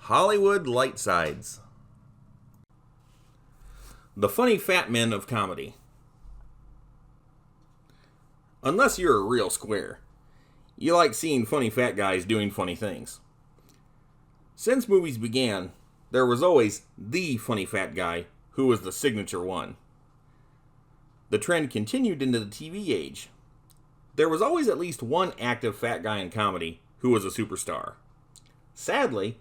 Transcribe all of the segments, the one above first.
Hollywood light sides. The funny fat men of comedy. Unless you're a real square, you like seeing funny fat guys doing funny things. Since movies began, there was always the funny fat guy who was the signature one. The trend continued into the TV age. There was always at least one active fat guy in comedy who was a superstar. Sadly,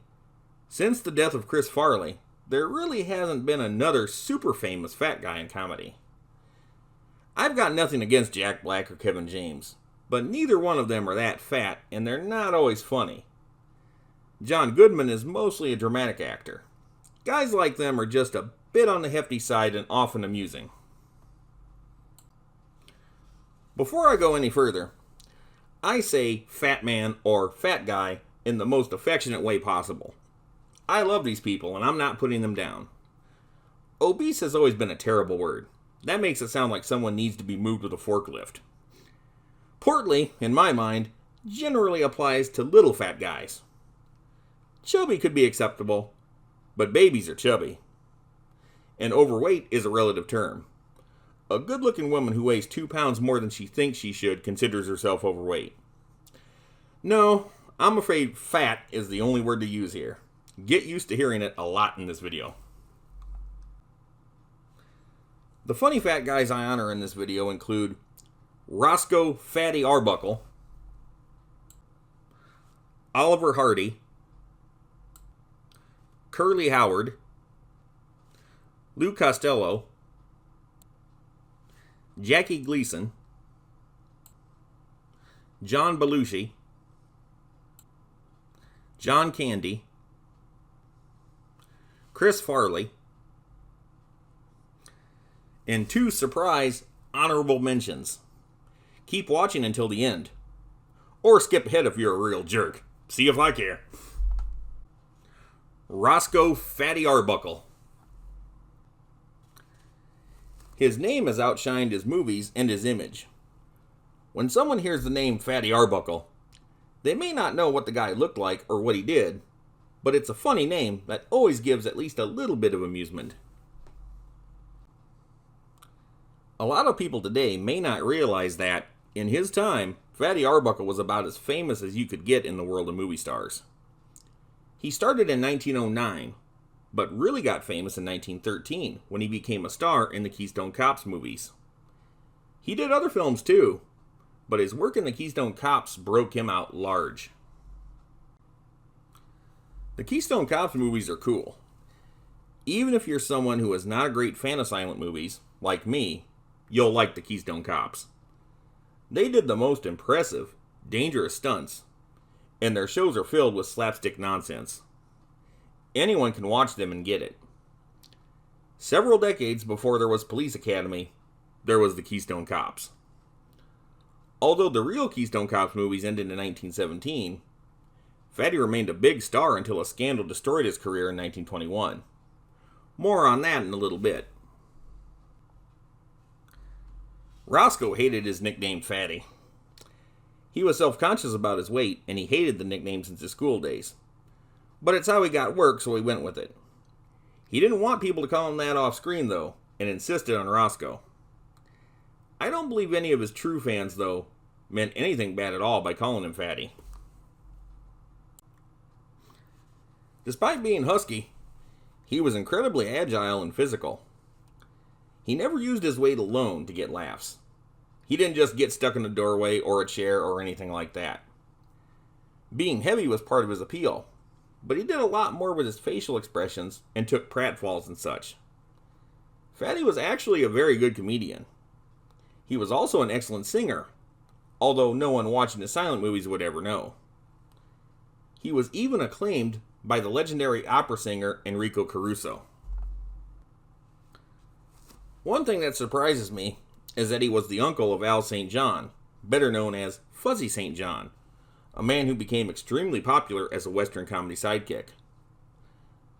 since the death of Chris Farley, there really hasn't been another super famous fat guy in comedy. I've got nothing against Jack Black or Kevin James, but neither one of them are that fat, and they're not always funny. John Goodman is mostly a dramatic actor. Guys like them are just a bit on the hefty side and often amusing. Before I go any further, I say fat man or fat guy in the most affectionate way possible. I love these people, and I'm not putting them down. Obese has always been a terrible word. That makes it sound like someone needs to be moved with a forklift. Portly, in my mind, generally applies to little fat guys. Chubby could be acceptable, but babies are chubby. And overweight is a relative term. A good-looking woman who weighs 2 pounds more than she thinks she should considers herself overweight. No, I'm afraid fat is the only word to use here. Get used to hearing it a lot in this video. The funny fat guys I honor in this video include Roscoe Fatty Arbuckle, Oliver Hardy, Curly Howard, Lou Costello, Jackie Gleason, John Belushi, John Candy, Chris Farley, and 2 surprise honorable mentions. Keep watching until the end. Or skip ahead if you're a real jerk. See if I care. Roscoe Fatty Arbuckle. His name has outshined his movies and his image. When someone hears the name Fatty Arbuckle, they may not know what the guy looked like or what he did, but it's a funny name that always gives at least a little bit of amusement. A lot of people today may not realize that, in his time, Fatty Arbuckle was about as famous as you could get in the world of movie stars. He started in 1909, but really got famous in 1913 when he became a star in the Keystone Cops movies. He did other films too, but his work in the Keystone Cops broke him out large. The Keystone Cops movies are cool. Even if you're someone who is not a great fan of silent movies, like me, you'll like the Keystone Cops. They did the most impressive, dangerous stunts, and their shows are filled with slapstick nonsense. Anyone can watch them and get it. Several decades before there was Police Academy, there was the Keystone Cops. Although the real Keystone Cops movies ended in 1917, Fatty remained a big star until a scandal destroyed his career in 1921. More on that in a little bit. Roscoe hated his nickname Fatty. He was self-conscious about his weight, and he hated the nickname since his school days. But it's how he got work, so he went with it. He didn't want people to call him that off-screen, though, and insisted on Roscoe. I don't believe any of his true fans, though, meant anything bad at all by calling him Fatty. Despite being husky, he was incredibly agile and physical. He never used his weight alone to get laughs. He didn't just get stuck in a doorway or a chair or anything like that. Being heavy was part of his appeal, but he did a lot more with his facial expressions and took pratfalls and such. Fatty was actually a very good comedian. He was also an excellent singer, although no one watching the silent movies would ever know. He was even acclaimed by the legendary opera singer Enrico Caruso. One thing that surprises me is that he was the uncle of Al St. John, better known as Fuzzy St. John, a man who became extremely popular as a Western comedy sidekick.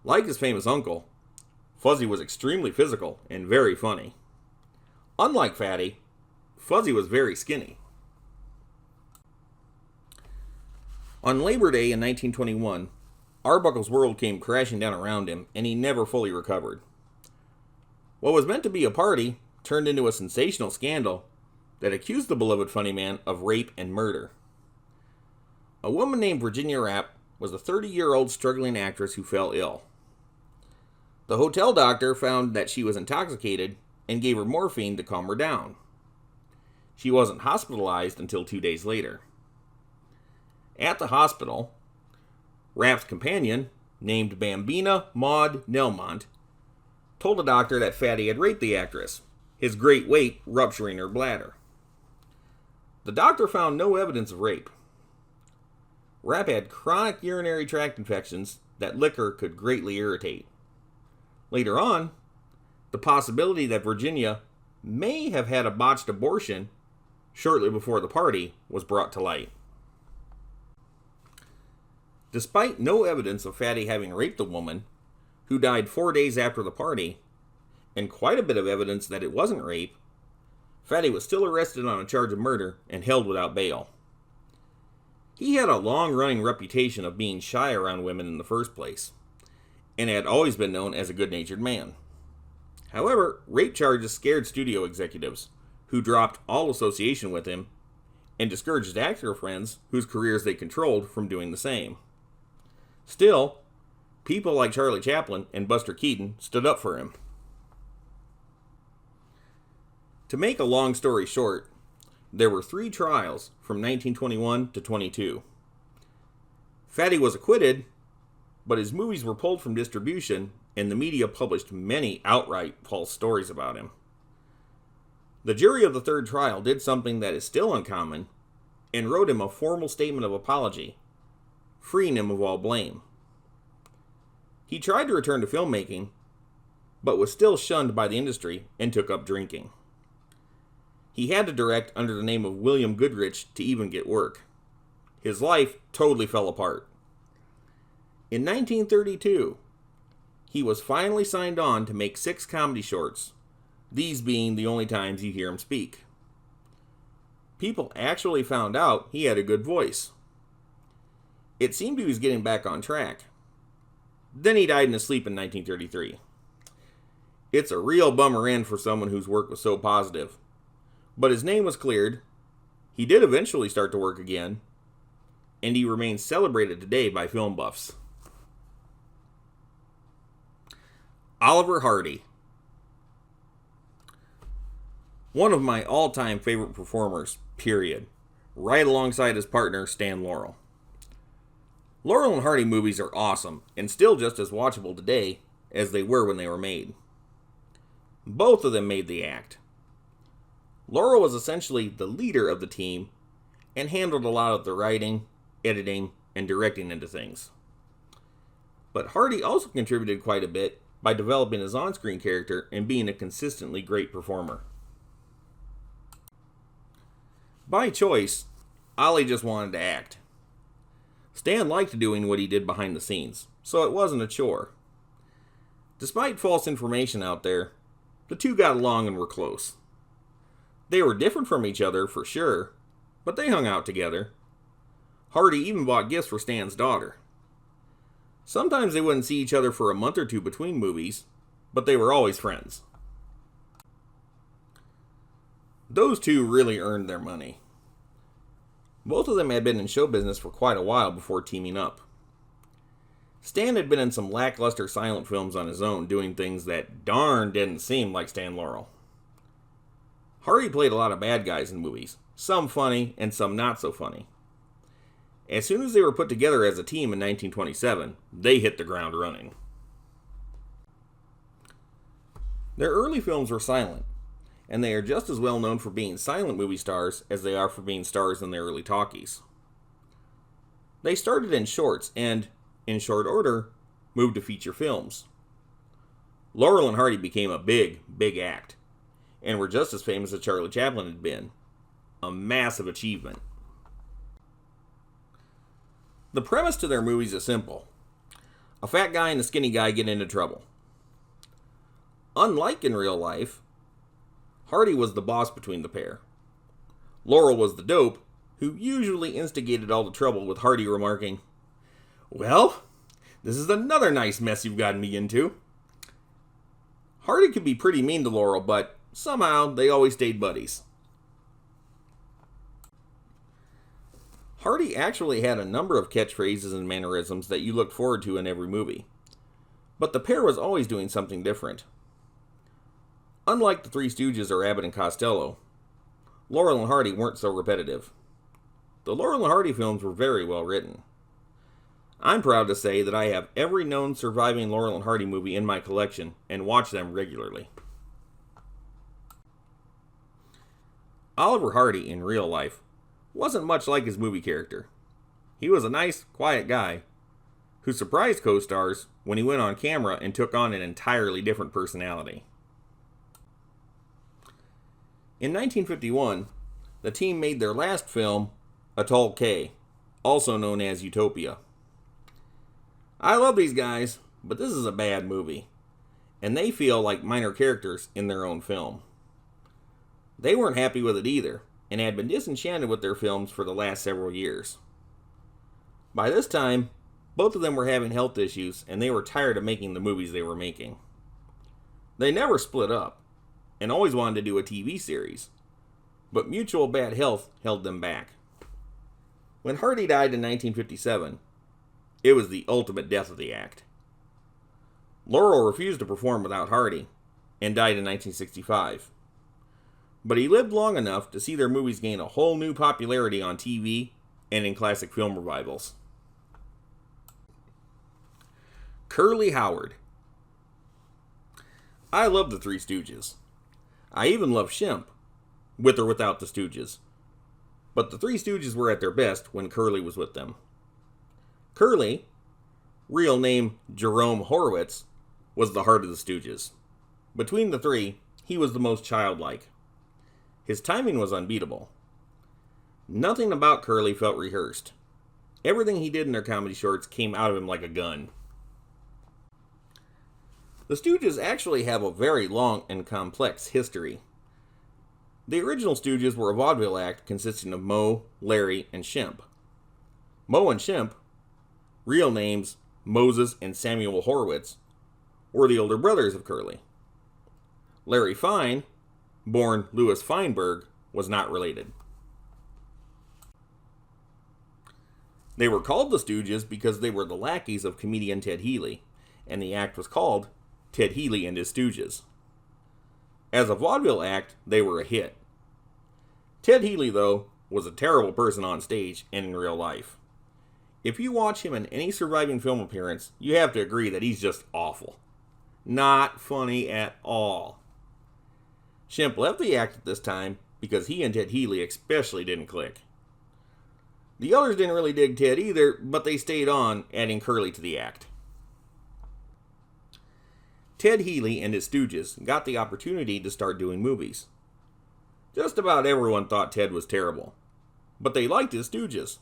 Like his famous uncle, Fuzzy was extremely physical and very funny. Unlike Fatty, Fuzzy was very skinny. On Labor Day in 1921, Arbuckle's world came crashing down around him, and he never fully recovered. What was meant to be a party turned into a sensational scandal that accused the beloved funny man of rape and murder. A woman named Virginia Rapp was a 30-year-old struggling actress who fell ill. The hotel doctor found that she was intoxicated and gave her morphine to calm her down. She wasn't hospitalized until 2 days later. At the hospital, Rapp's companion, named Bambina Maud Nelmont, told the doctor that Fatty had raped the actress, his great weight rupturing her bladder. The doctor found no evidence of rape. Rapp had chronic urinary tract infections that liquor could greatly irritate. Later on, the possibility that Virginia may have had a botched abortion shortly before the party was brought to light. Despite no evidence of Fatty having raped the woman, who died 4 days after the party, and quite a bit of evidence that it wasn't rape, Fatty was still arrested on a charge of murder and held without bail. He had a long-running reputation of being shy around women in the first place, and had always been known as a good-natured man. However, rape charges scared studio executives, who dropped all association with him, and discouraged actor friends whose careers they controlled from doing the same. Still, people like Charlie Chaplin and Buster Keaton stood up for him. To make a long story short, there were 3 trials from 1921 to 22. Fatty was acquitted, but his movies were pulled from distribution, and the media published many outright false stories about him. The jury of the 3rd trial did something that is still uncommon, and wrote him a formal statement of apology, freeing him of all blame. He tried to return to filmmaking, but was still shunned by the industry and took up drinking. He had to direct under the name of William Goodrich to even get work. His life totally fell apart. In 1932, he was finally signed on to make 6 comedy shorts, these being the only times you hear him speak. People actually found out he had a good voice. It seemed he was getting back on track. Then he died in his sleep in 1933. It's a real bummer end for someone whose work was so positive. But his name was cleared, he did eventually start to work again, and he remains celebrated today by film buffs. Oliver Hardy. One of my all-time favorite performers, period. Right alongside his partner, Stan Laurel. Laurel and Hardy movies are awesome, and still just as watchable today as they were when they were made. Both of them made the act. Laurel was essentially the leader of the team and handled a lot of the writing, editing, and directing into things. But Hardy also contributed quite a bit by developing his on-screen character and being a consistently great performer. By choice, Ollie just wanted to act. Stan liked doing what he did behind the scenes, so it wasn't a chore. Despite false information out there, the two got along and were close. They were different from each other, for sure, but they hung out together. Hardy even bought gifts for Stan's daughter. Sometimes they wouldn't see each other for a month or two between movies, but they were always friends. Those two really earned their money. Both of them had been in show business for quite a while before teaming up. Stan had been in some lackluster silent films on his own, doing things that darn didn't seem like Stan Laurel. Hardy played a lot of bad guys in movies, some funny and some not so funny. As soon as they were put together as a team in 1927, they hit the ground running. Their early films were silent, and they are just as well known for being silent movie stars as they are for being stars in their early talkies. They started in shorts and, in short order, moved to feature films. Laurel and Hardy became a big act, and were just as famous as Charlie Chaplin had been. A massive achievement. The premise to their movies is simple. A fat guy and a skinny guy get into trouble. Unlike in real life, Hardy was the boss between the pair. Laurel was the dope, who usually instigated all the trouble with Hardy remarking, "Well, This is another nice mess you've gotten me into. Hardy could be pretty mean to Laurel, but somehow they always stayed buddies. Hardy actually had a number of catchphrases and mannerisms that you looked forward to in every movie. But the pair was always doing something different. Unlike the Three Stooges or Abbott and Costello, Laurel and Hardy weren't so repetitive. The Laurel and Hardy films were very well written. I'm proud to say that I have every known surviving Laurel and Hardy movie in my collection and watch them regularly. Oliver Hardy, in real life, wasn't much like his movie character. He was a nice, quiet guy who surprised co-stars when he went on camera and took on an entirely different personality. In 1951, the team made their last film, Atoll K, also known as Utopia. I love these guys, but this is a bad movie, and they feel like minor characters in their own film. They weren't happy with it either, and had been disenchanted with their films for the last several years. By this time, both of them were having health issues, and they were tired of making the movies they were making. They never split up, and always wanted to do a TV series, but mutual bad health held them back. When Hardy died in 1957, it was the ultimate death of the act. Laurel refused to perform without Hardy, and died in 1965. But he lived long enough to see their movies gain a whole new popularity on TV and in classic film revivals. Curly Howard. I love the Three Stooges. I even love Shemp, with or without the Stooges. But the Three Stooges were at their best when Curly was with them. Curly, real name Jerome Horowitz, was the heart of the Stooges. Between the three, he was the most childlike. His timing was unbeatable. Nothing about Curly felt rehearsed. Everything he did in their comedy shorts came out of him like a gun. The Stooges actually have a very long and complex history. The original Stooges were a vaudeville act consisting of Moe, Larry, and Shemp. Moe and Shemp, real names Moses and Samuel Horowitz, were the older brothers of Curly. Larry Fine, born Louis Feinberg, was not related. They were called the Stooges because they were the lackeys of comedian Ted Healy, and the act was called Ted Healy and His Stooges. As a vaudeville act, they were a hit. Ted Healy, though, was a terrible person on stage and in real life. If you watch him in any surviving film appearance, you have to agree that he's just awful. Not funny at all. Shemp left the act at this time because he and Ted Healy especially didn't click. The others didn't really dig Ted either, but they stayed on, adding Curly to the act. Ted Healy and his Stooges got the opportunity to start doing movies. Just about everyone thought Ted was terrible, but they liked his Stooges.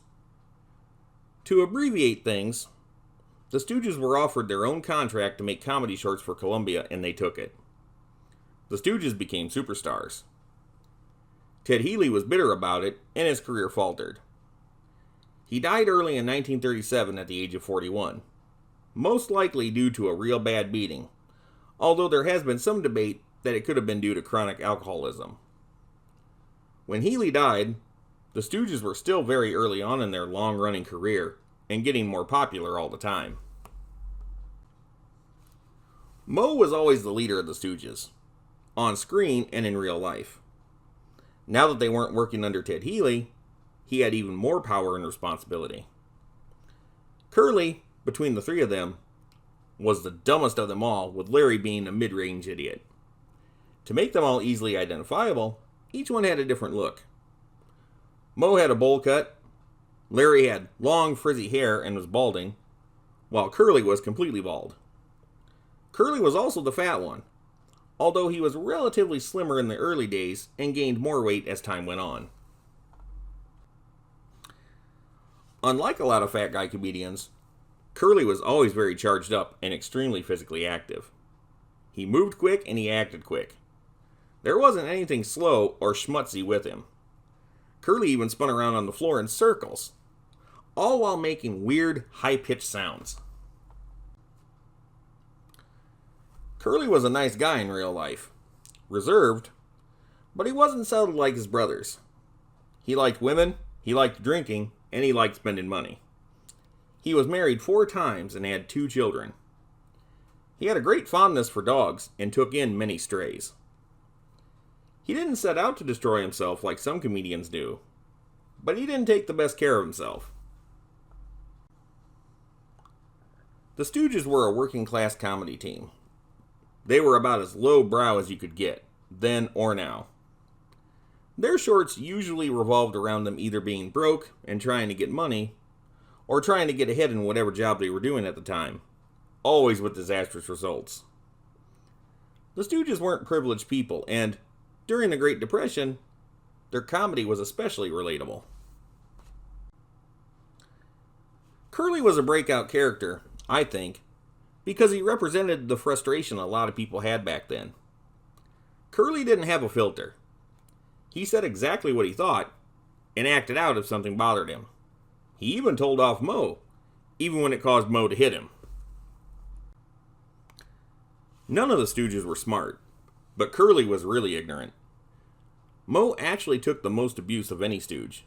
To abbreviate things, the Stooges were offered their own contract to make comedy shorts for Columbia, and they took it. The Stooges became superstars. Ted Healy was bitter about it, and his career faltered. He died early in 1937 at the age of 41, most likely due to a real bad beating, although there has been some debate that it could have been due to chronic alcoholism. When Healy died, the Stooges were still very early on in their long-running career and getting more popular all the time. Moe was always the leader of the Stooges, on screen and in real life. Now that they weren't working under Ted Healy, he had even more power and responsibility. Curly, between the three of them, was the dumbest of them all, with Larry being a mid-range idiot. To make them all easily identifiable, each one had a different look. Moe had a bowl cut, Larry had long frizzy hair and was balding, while Curly was completely bald. Curly was also the fat one, although he was relatively slimmer in the early days and gained more weight as time went on. Unlike a lot of fat guy comedians, Curly was always very charged up and extremely physically active. He moved quick and he acted quick. There wasn't anything slow or schmutzy with him. Curly even spun around on the floor in circles, all while making weird, high-pitched sounds. Curly was a nice guy in real life. Reserved, but he wasn't settled like his brothers. He liked women, he liked drinking, and he liked spending money. He was married 4 times and had 2 children. He had a great fondness for dogs and took in many strays. He didn't set out to destroy himself like some comedians do, but he didn't take the best care of himself. The Stooges were a working-class comedy team. They were about as low-brow as you could get, then or now. Their shorts usually revolved around them either being broke and trying to get money, or trying to get ahead in whatever job they were doing at the time, always with disastrous results. The Stooges weren't privileged people, and during the Great Depression, their comedy was especially relatable. Curly was a breakout character, I think, because he represented the frustration a lot of people had back then. Curly didn't have a filter. He said exactly what he thought, and acted out if something bothered him. He even told off Moe, even when it caused Moe to hit him. None of the Stooges were smart, but Curly was really ignorant. Moe actually took the most abuse of any Stooge,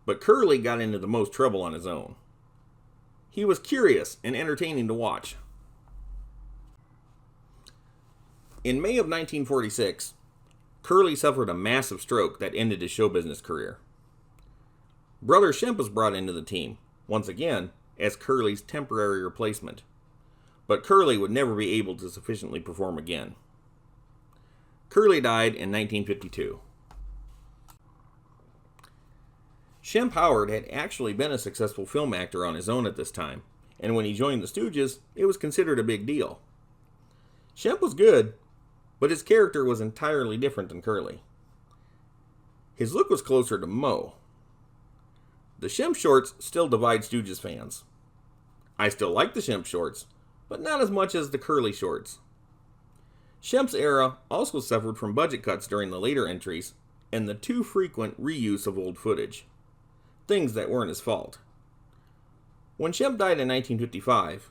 but Curly got into the most trouble on his own. He was curious and entertaining to watch. In May of 1946, Curly suffered a massive stroke that ended his show business career. Brother Shemp was brought into the team, once again, as Curly's temporary replacement, but Curly would never be able to sufficiently perform again. Curly died in 1952. Shemp Howard had actually been a successful film actor on his own at this time, and when he joined the Stooges, it was considered a big deal. Shemp was good, but his character was entirely different than Curly. His look was closer to Moe. The Shemp shorts still divide Stooges fans. I still like the Shemp shorts, but not as much as the Curly shorts. Shemp's era also suffered from budget cuts during the later entries and the too frequent reuse of old footage. Things that weren't his fault. When Shemp died in 1955,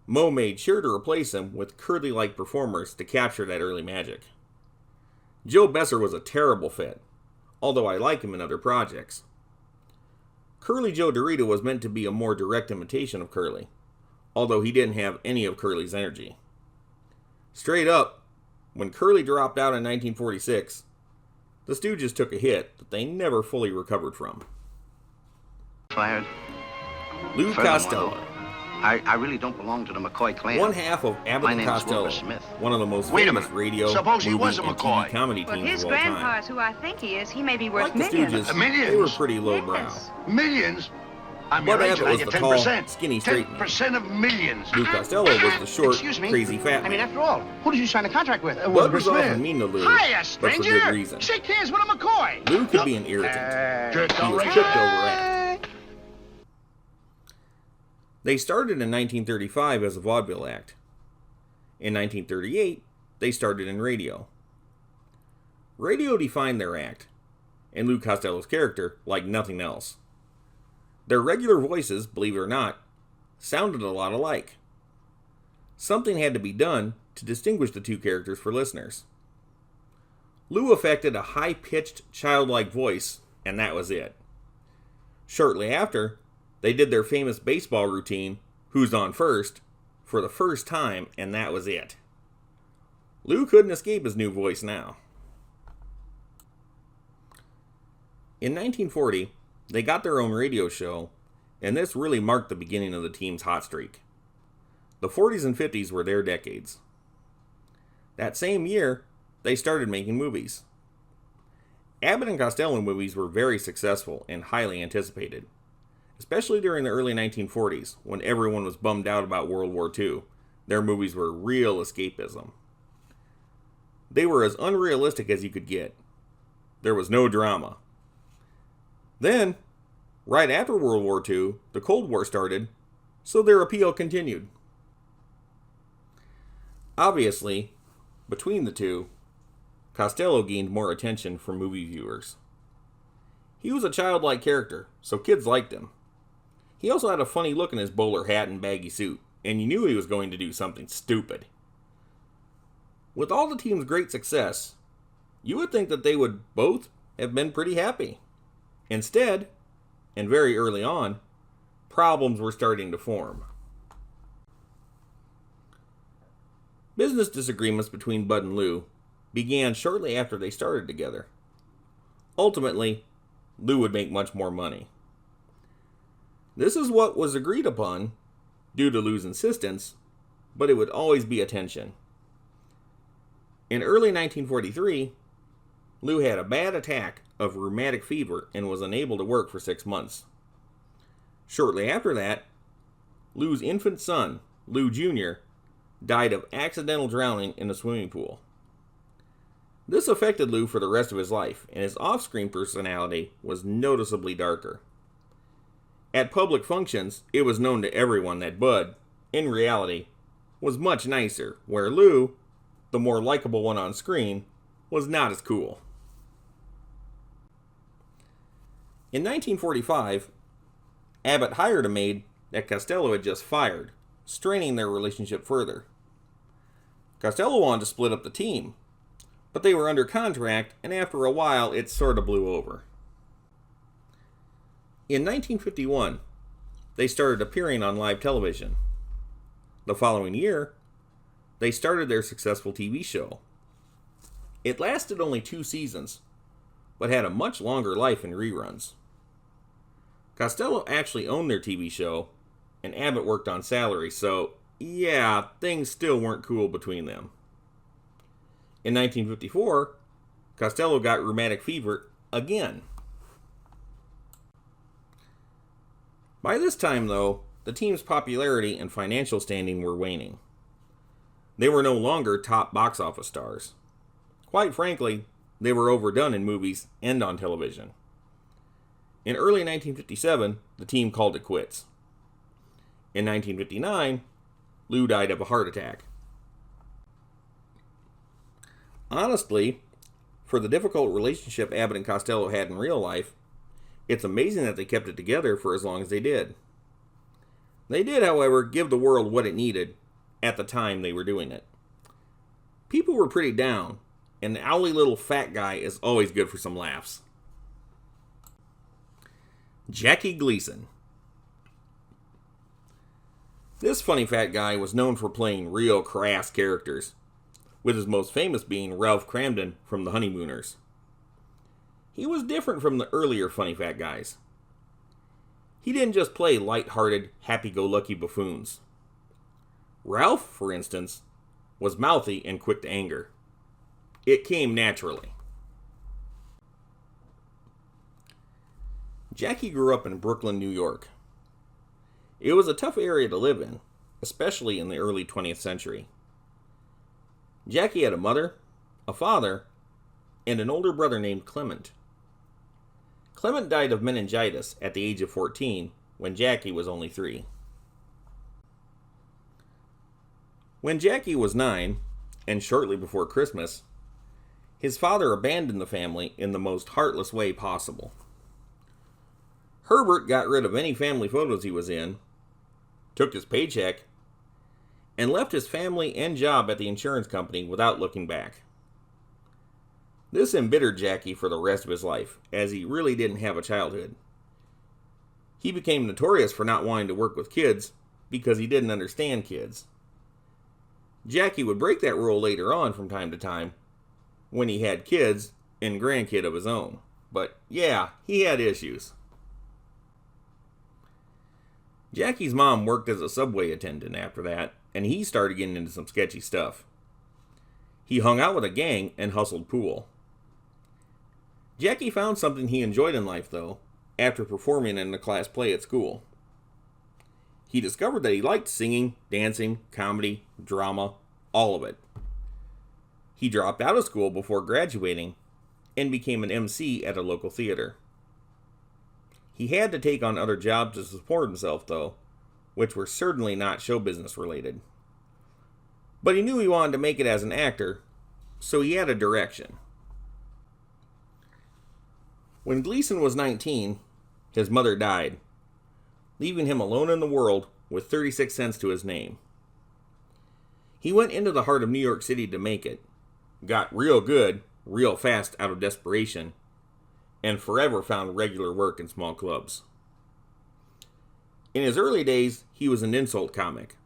Moe made sure to replace him with Curly-like performers to capture that early magic. Joe Besser was a terrible fit, although I like him in other projects. Curly Joe Dorito was meant to be a more direct imitation of Curly, although he didn't have any of Curly's energy. Straight up, when Curly dropped out in 1946, the Stooges took a hit that they never fully recovered from. Fired. Lou Costello. I really don't belong to the McCoy clan. One half of Abbott and Costello, one of the most famous radio, movie, and TV comedy teams of all time. Well, his grandpa is who I think he is. He may be worth like millions. The Stooges, they were pretty lowbrow. Millions? I'm Bud your age, Abbott I was get the 10%. tall, skinny, straight man. 10% of millions. Lou Costello was the short, crazy, fat man. I mean, after all, who did you sign a contract with? Bud was often mean to Lou, Hiya, but for stranger! good reason. Shake hands with a McCoy! Lou could be an irritant. He was tripped over at. They started in 1935 as a vaudeville act. In 1938, they started in radio. Radio defined their act, and Lou Costello's character like nothing else. Their regular voices, believe it or not, sounded a lot alike. Something had to be done to distinguish the two characters for listeners. Lou affected a high-pitched, childlike voice, and that was it. Shortly after, they did their famous baseball routine, Who's on First, for the first time, and that was it. Lou couldn't escape his new voice now. In 1940, they got their own radio show, and this really marked the beginning of the team's hot streak. The 40s and 50s were their decades. That same year, they started making movies. Abbott and Costello movies were very successful and highly anticipated, especially during the early 1940s, when everyone was bummed out about World War II. Their movies were real escapism. They were as unrealistic as you could get. There was no drama. Then, right after World War II, the Cold War started, so their appeal continued. Obviously, between the two, Costello gained more attention from movie viewers. He was a childlike character, so kids liked him. He also had a funny look in his bowler hat and baggy suit, and you knew he was going to do something stupid. With all the team's great success, you would think that they would both have been pretty happy. Instead, and very early on, problems were starting to form. Business disagreements between Bud and Lou began shortly after they started together. Ultimately, Lou would make much more money. This is what was agreed upon due to Lou's insistence, but it would always be a tension. In early 1943, Lou had a bad attack of rheumatic fever and was unable to work for 6 months. Shortly after that, Lou's infant son, Lou Jr., died of accidental drowning in a swimming pool. This affected Lou for the rest of his life, and his off-screen personality was noticeably darker. At public functions, it was known to everyone that Bud, in reality, was much nicer, where Lou, the more likable one on screen, was not as cool. In 1945, Abbott hired a maid that Costello had just fired, straining their relationship further. Costello wanted to split up the team, but they were under contract, and after a while, it sort of blew over. In 1951, they started appearing on live television. The following year, they started their successful TV show. It lasted only 2 seasons, but had a much longer life in reruns. Costello actually owned their TV show, and Abbott worked on salary, so yeah, things still weren't cool between them. In 1954, Costello got rheumatic fever again. By this time, though, the team's popularity and financial standing were waning. They were no longer top box office stars. Quite frankly, they were overdone in movies and on television. In early 1957, the team called it quits. In 1959, Lou died of a heart attack. Honestly, for the difficult relationship Abbott and Costello had in real life, it's amazing that they kept it together for as long as they did. They did, however, give the world what it needed at the time they were doing it. People were pretty down, and the owly little fat guy is always good for some laughs. Jackie Gleason. This funny fat guy was known for playing real crass characters, with his most famous being Ralph Cramden from The Honeymooners. He was different from the earlier funny fat guys. He didn't just play light-hearted, happy-go-lucky buffoons. Ralph, for instance, was mouthy and quick to anger. It came naturally. Jackie grew up in Brooklyn, New York. It was a tough area to live in, especially in the early 20th century. Jackie had a mother, a father, and an older brother named Clement. Clement died of meningitis at the age of 14 when Jackie was only 3. When Jackie was 9, and shortly before Christmas, his father abandoned the family in the most heartless way possible. Herbert got rid of any family photos he was in, took his paycheck, and left his family and job at the insurance company without looking back. This embittered Jackie for the rest of his life, as he really didn't have a childhood. He became notorious for not wanting to work with kids because he didn't understand kids. Jackie would break that rule later on from time to time when he had kids and grandkid of his own. But yeah, he had issues. Jackie's mom worked as a subway attendant after that, and he started getting into some sketchy stuff. He hung out with a gang and hustled pool. Jackie found something he enjoyed in life, though, after performing in a class play at school. He discovered that he liked singing, dancing, comedy, drama, all of it. He dropped out of school before graduating and became an MC at a local theater. He had to take on other jobs to support himself, though, which were certainly not show business related. But he knew he wanted to make it as an actor, so he had a direction. When Gleason was 19, his mother died, leaving him alone in the world with 36 cents to his name. He went into the heart of New York City to make it, got real good, real fast out of desperation, and forever found regular work in small clubs. In his early days, he was an insult comic.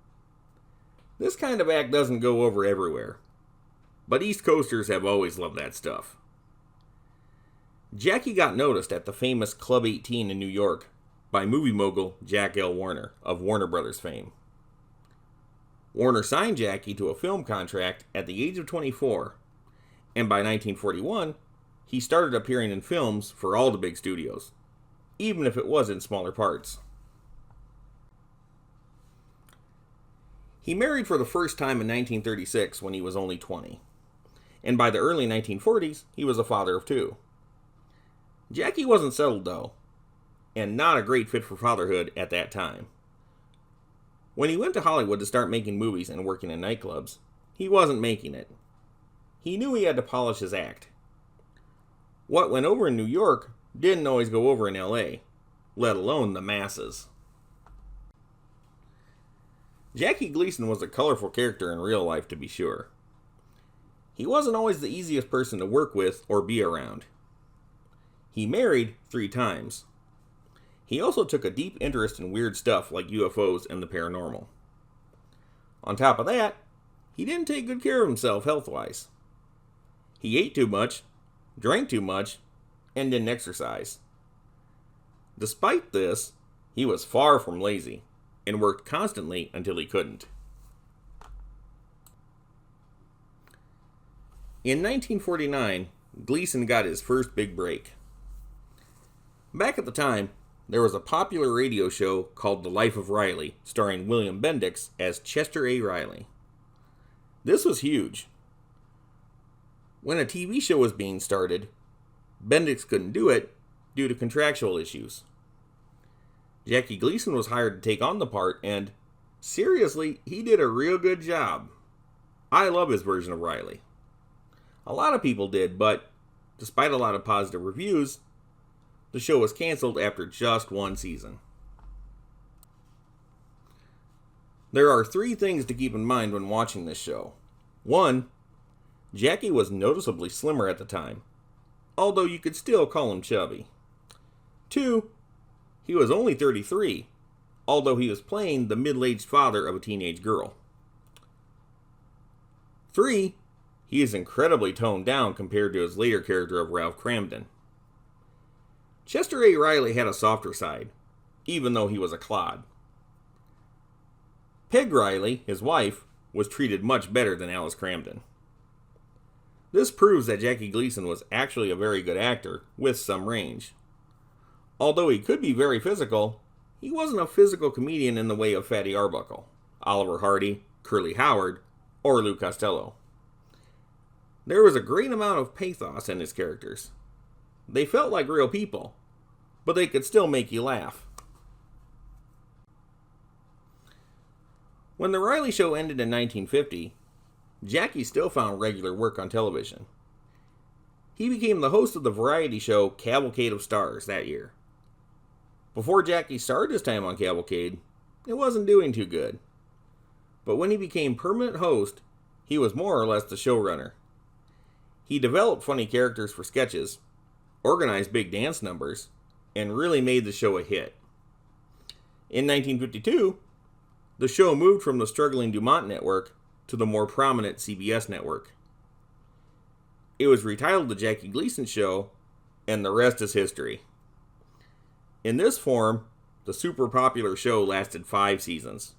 This kind of act doesn't go over everywhere, but East Coasters have always loved that stuff. Jackie got noticed at the famous Club 18 in New York by movie mogul Jack L. Warner of Warner Brothers fame. Warner signed Jackie to a film contract at the age of 24, and by 1941, he started appearing in films for all the big studios, even if it was in smaller parts. He married for the first time in 1936 when he was only 20, and by the early 1940s, he was a father of 2. Jackie wasn't settled though, and not a great fit for fatherhood at that time. When he went to Hollywood to start making movies and working in nightclubs, he wasn't making it. He knew he had to polish his act. What went over in New York didn't always go over in LA, let alone the masses. Jackie Gleason was a colorful character in real life, to be sure. He wasn't always the easiest person to work with or be around. He married 3 times. He also took a deep interest in weird stuff like UFOs and the paranormal. On top of that, he didn't take good care of himself health-wise. He ate too much, drank too much, and didn't exercise. Despite this, he was far from lazy and worked constantly until he couldn't. In 1949, Gleason got his first big break. Back at the time, there was a popular radio show called The Life of Riley, starring William Bendix as Chester A. Riley. This was huge. When a TV show was being started, Bendix couldn't do it due to contractual issues. Jackie Gleason was hired to take on the part, and seriously, he did a real good job. I love his version of Riley. A lot of people did, but despite a lot of positive reviews, the show was canceled after just 1 season. There are 3 things to keep in mind when watching this show. 1, Jackie was noticeably slimmer at the time, although you could still call him chubby. 2, he was only 33, although he was playing the middle-aged father of a teenage girl. 3, he is incredibly toned down compared to his later character of Ralph Cramden. Chester A. Riley had a softer side, even though he was a clod. Peg Riley, his wife, was treated much better than Alice Cramden. This proves that Jackie Gleason was actually a very good actor with some range. Although he could be very physical, he wasn't a physical comedian in the way of Fatty Arbuckle, Oliver Hardy, Curly Howard, or Lou Costello. There was a great amount of pathos in his characters. They felt like real people, but they could still make you laugh. When the Riley Show ended in 1950, Jackie still found regular work on television. He became the host of the variety show Cavalcade of Stars that year. Before Jackie started his time on Cavalcade, it wasn't doing too good. But when he became permanent host, he was more or less the showrunner. He developed funny characters for sketches, organized big dance numbers, and really made the show a hit. In 1952, the show moved from the struggling Dumont network to the more prominent CBS network. It was retitled The Jackie Gleason Show, and the rest is history. In this form, the super popular show lasted 5 seasons.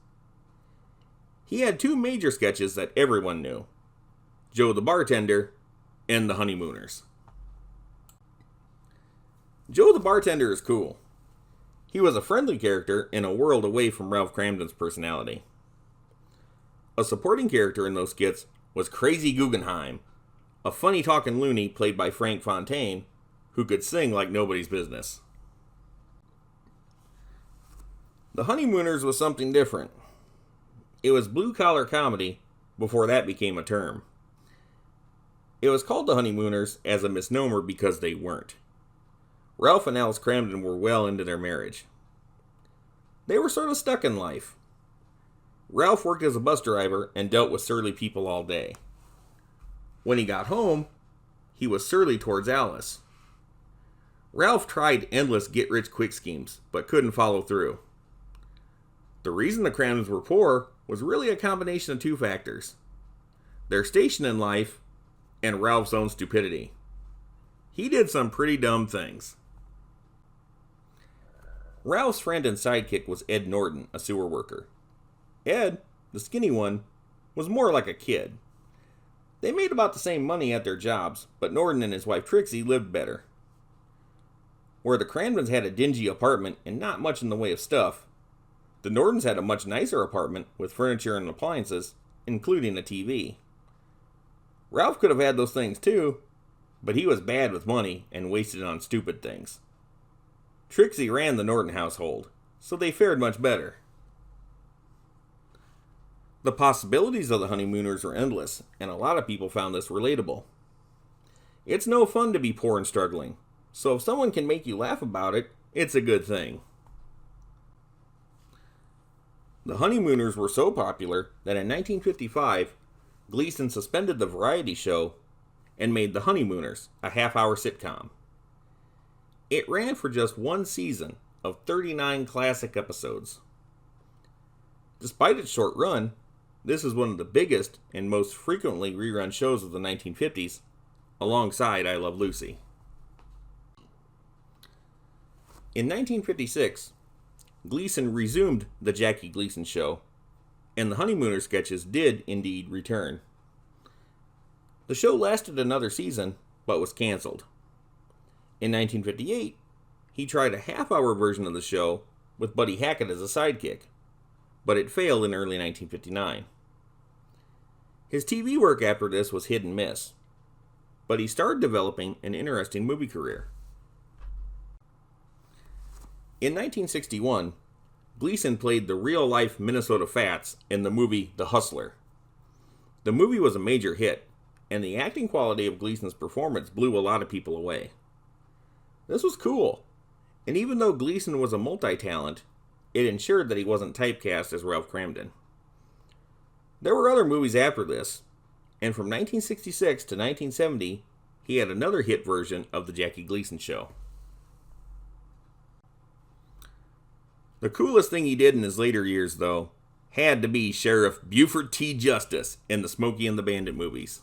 He had 2 major sketches that everyone knew: Joe the Bartender and The Honeymooners. Joe the Bartender is cool. He was a friendly character in a world away from Ralph Cramden's personality. A supporting character in those skits was Crazy Guggenheim, a funny-talking loony played by Frank Fontaine, who could sing like nobody's business. The Honeymooners was something different. It was blue-collar comedy before that became a term. It was called The Honeymooners as a misnomer because they weren't. Ralph and Alice Cramden were well into their marriage. They were sort of stuck in life. Ralph worked as a bus driver and dealt with surly people all day. When he got home, he was surly towards Alice. Ralph tried endless get-rich-quick schemes, but couldn't follow through. The reason the Cramdens were poor was really a combination of two factors: their station in life and Ralph's own stupidity. He did some pretty dumb things. Ralph's friend and sidekick was Ed Norton, a sewer worker. Ed, the skinny one, was more like a kid. They made about the same money at their jobs, but Norton and his wife Trixie lived better. Where the Cramdens had a dingy apartment and not much in the way of stuff, the Nortons had a much nicer apartment with furniture and appliances, including a TV. Ralph could have had those things too, but he was bad with money and wasted it on stupid things. Trixie ran the Norton household, so they fared much better. The possibilities of the honeymooners were endless, and a lot of people found this relatable. It's no fun to be poor and struggling, so if someone can make you laugh about it, it's a good thing. The honeymooners were so popular that in 1955, Gleason suspended the variety show and made The Honeymooners a half-hour sitcom. It ran for just one season of 39 classic episodes. Despite its short run, this is one of the biggest and most frequently rerun shows of the 1950s, alongside I Love Lucy. In 1956, Gleason resumed the Jackie Gleason Show, and the Honeymooner sketches did indeed return. The show lasted another season, but was canceled. In 1958, he tried a half-hour version of the show with Buddy Hackett as a sidekick, but it failed in early 1959. His TV work after this was hit and miss, but he started developing an interesting movie career. In 1961, Gleason played the real-life Minnesota Fats in the movie The Hustler. The movie was a major hit, and the acting quality of Gleason's performance blew a lot of people away. This was cool, and even though Gleason was a multi-talent, it ensured that he wasn't typecast as Ralph Cramden. There were other movies after this, and from 1966 to 1970, he had another hit version of The Jackie Gleason Show. The coolest thing he did in his later years, though, had to be Sheriff Buford T. Justice in the Smokey and the Bandit movies.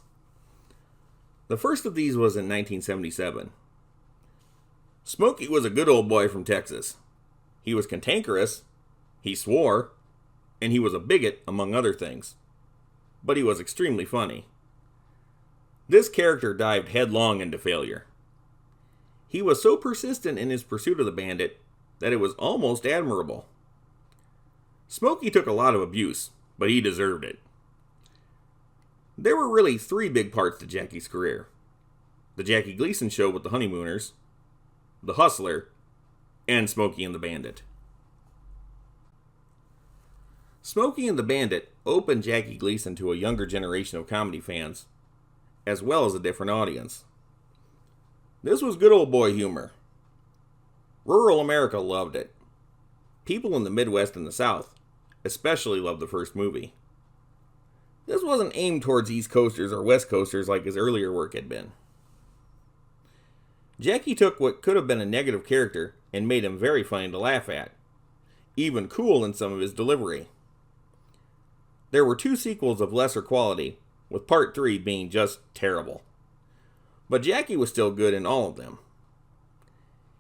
The first of these was in 1977. Smokey was a good old boy from Texas. He was cantankerous, he swore, and he was a bigot, among other things. But he was extremely funny. This character dived headlong into failure. He was so persistent in his pursuit of the bandit that it was almost admirable. Smokey took a lot of abuse, but he deserved it. There were really three big parts to Jackie's career: the Jackie Gleason Show with the Honeymooners, The Hustler, and Smokey and the Bandit. Smokey and the Bandit opened Jackie Gleason to a younger generation of comedy fans, as well as a different audience. This was good old boy humor. Rural America loved it. People in the Midwest and the South especially loved the first movie. This wasn't aimed towards East Coasters or West Coasters like his earlier work had been. Jackie took what could have been a negative character and made him very funny to laugh at, even cool in some of his delivery. There were 2 sequels of lesser quality, with part 3 being just terrible. But Jackie was still good in all of them.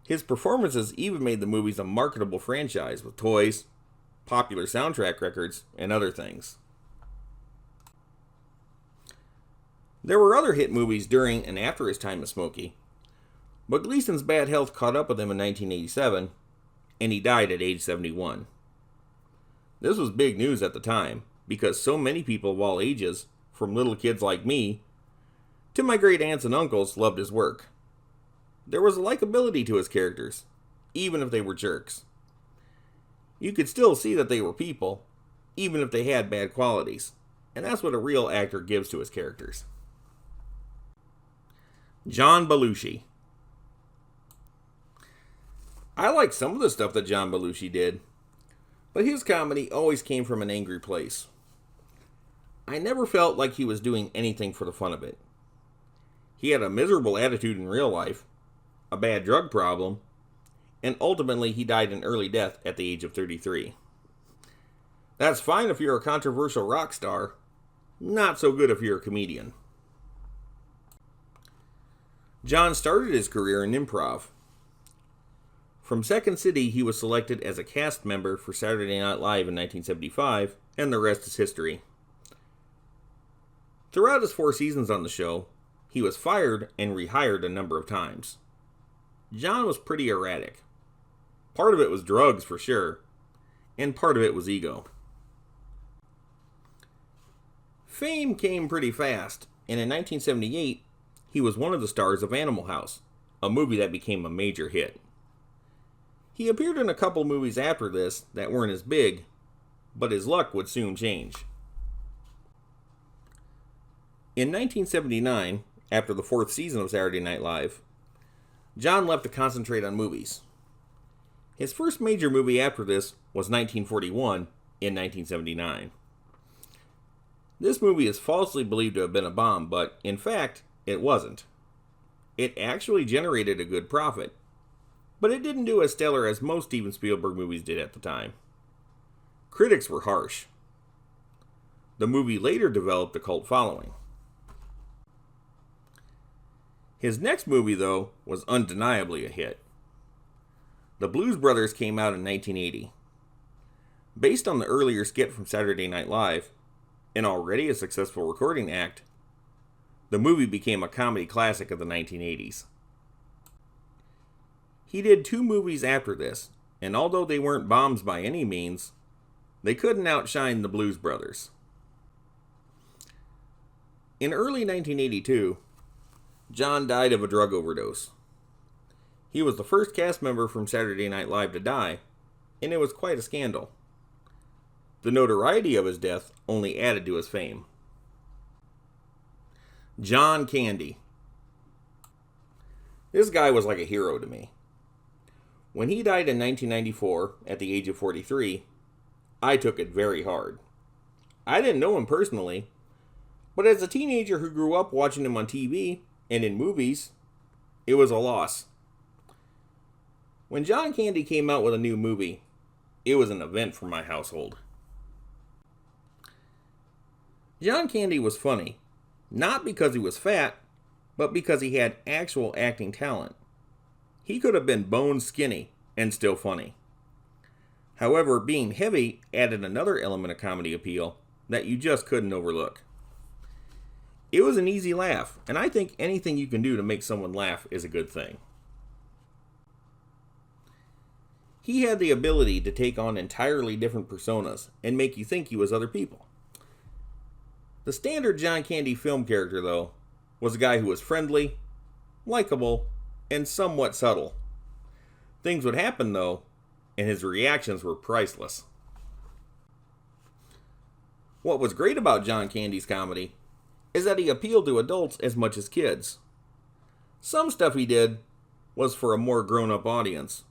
His performances even made the movies a marketable franchise with toys, popular soundtrack records, and other things. There were other hit movies during and after his time as Smokey, but Gleason's bad health caught up with him in 1987, and he died at age 71. This was big news at the time, because so many people of all ages, from little kids like me to my great aunts and uncles, loved his work. There was a likability to his characters, even if they were jerks. You could still see that they were people, even if they had bad qualities, and that's what a real actor gives to his characters. John Belushi. I like some of the stuff that John Belushi did, but his comedy always came from an angry place. I never felt like he was doing anything for the fun of it. He had a miserable attitude in real life, a bad drug problem, and ultimately he died an early death at the age of 33. That's fine if you're a controversial rock star, not so good if you're a comedian. John started his career in improv. From Second City, he was selected as a cast member for Saturday Night Live in 1975, and the rest is history. Throughout his 4 seasons on the show, he was fired and rehired a number of times. John was pretty erratic. Part of it was drugs, for sure, and part of it was ego. Fame came pretty fast, and in 1978, he was one of the stars of Animal House, a movie that became a major hit. He appeared in a couple movies after this that weren't as big, but his luck would soon change. In 1979, after the 4th season of Saturday Night Live, John left to concentrate on movies. His first major movie after this was 1941 in 1979. This movie is falsely believed to have been a bomb, but in fact, it wasn't. It actually generated a good profit, but it didn't do as stellar as most Steven Spielberg movies did at the time. Critics were harsh. The movie later developed a cult following. His next movie, though, was undeniably a hit. The Blues Brothers came out in 1980. Based on the earlier skit from Saturday Night Live, and already a successful recording act, the movie became a comedy classic of the 1980s. He did 2 movies after this, and although they weren't bombs by any means, they couldn't outshine the Blues Brothers. In early 1982, John died of a drug overdose. He was the first cast member from Saturday Night Live to die, and it was quite a scandal. The notoriety of his death only added to his fame. John Candy. This guy was like a hero to me. When he died in 1994, at the age of 43, I took it very hard. I didn't know him personally, but as a teenager who grew up watching him on TV and in movies, it was a loss. When John Candy came out with a new movie, it was an event for my household. John Candy was funny, not because he was fat, but because he had actual acting talent. He could have been bone skinny and still funny. However, being heavy added another element of comedy appeal that you just couldn't overlook. It was an easy laugh, and I think anything you can do to make someone laugh is a good thing. He had the ability to take on entirely different personas and make you think he was other people. The standard John Candy film character, though, was a guy who was friendly, likable, and somewhat subtle. Things would happen, though, and his reactions were priceless. What was great about John Candy's comedy is that he appealed to adults as much as kids. Some stuff he did was for a more grown-up audience,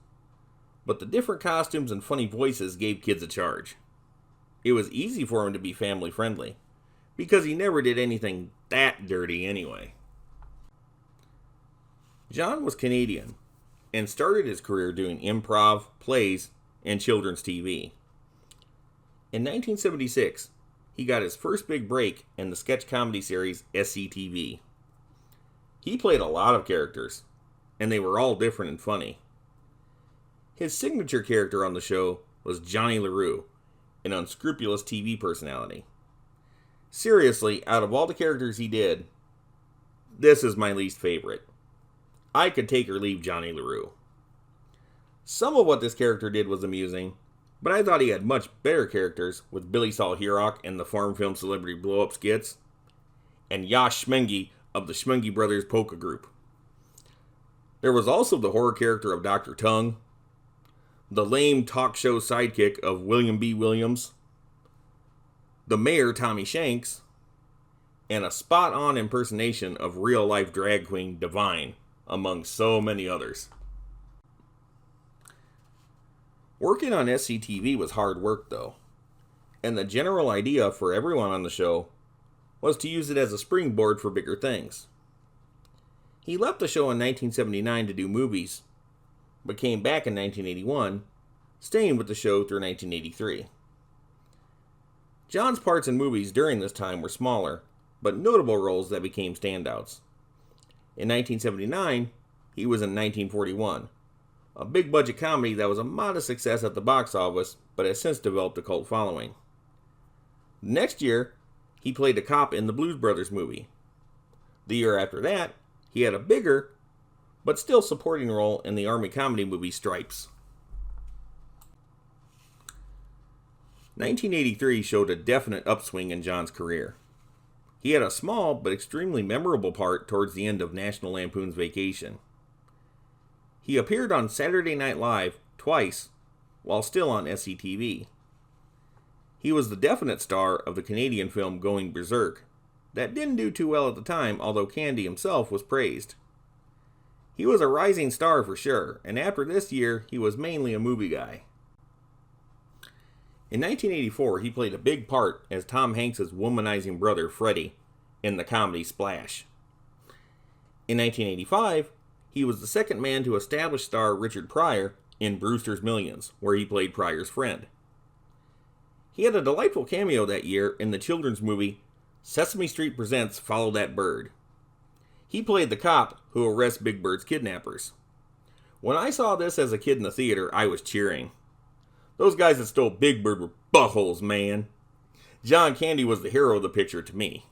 but the different costumes and funny voices gave kids a charge. It was easy for him to be family-friendly, because he never did anything that dirty anyway. John was Canadian, and started his career doing improv, plays, and children's TV. In 1976, he got his first big break in the sketch comedy series SCTV. He played a lot of characters, and they were all different and funny. His signature character on the show was Johnny LaRue, an unscrupulous TV personality. Seriously, out of all the characters he did, this is my least favorite. I could take or leave Johnny LaRue. Some of what this character did was amusing, but I thought he had much better characters with Billy Saul Hurok and the Farm Film Celebrity Blow-Up skits, and Yash Schmengi of the Schmengi Brothers Polka Group. There was also the horror character of Dr. Tongue, the lame talk show sidekick of William B. Williams, the mayor Tommy Shanks, and a spot-on impersonation of real-life drag queen Divine, among so many others. Working on SCTV was hard work, though, and the general idea for everyone on the show was to use it as a springboard for bigger things. He left the show in 1979 to do movies, but came back in 1981, staying with the show through 1983. John's parts in movies during this time were smaller, but notable roles that became standouts. In 1979, he was in 1941, a big-budget comedy that was a modest success at the box office, but has since developed a cult following. Next year, he played a cop in the Blues Brothers movie. The year after that, he had a bigger, but still supporting role in the Army comedy movie Stripes. 1983 showed a definite upswing in John's career. He had a small but extremely memorable part towards the end of National Lampoon's Vacation. He appeared on Saturday Night Live twice while still on SCTV. He was the definite star of the Canadian film Going Berserk, that didn't do too well at the time, although Candy himself was praised. He was a rising star for sure, and after this year, he was mainly a movie guy. In 1984, he played a big part as Tom Hanks' womanizing brother, Freddie, in the comedy Splash. In 1985, he was the second man to establish star Richard Pryor in Brewster's Millions, where he played Pryor's friend. He had a delightful cameo that year in the children's movie Sesame Street Presents Follow That Bird. He played the cop who arrests Big Bird's kidnappers. When I saw this as a kid in the theater, I was cheering. Those guys that stole Big Bird were buttholes, man. John Candy was the hero of the picture to me.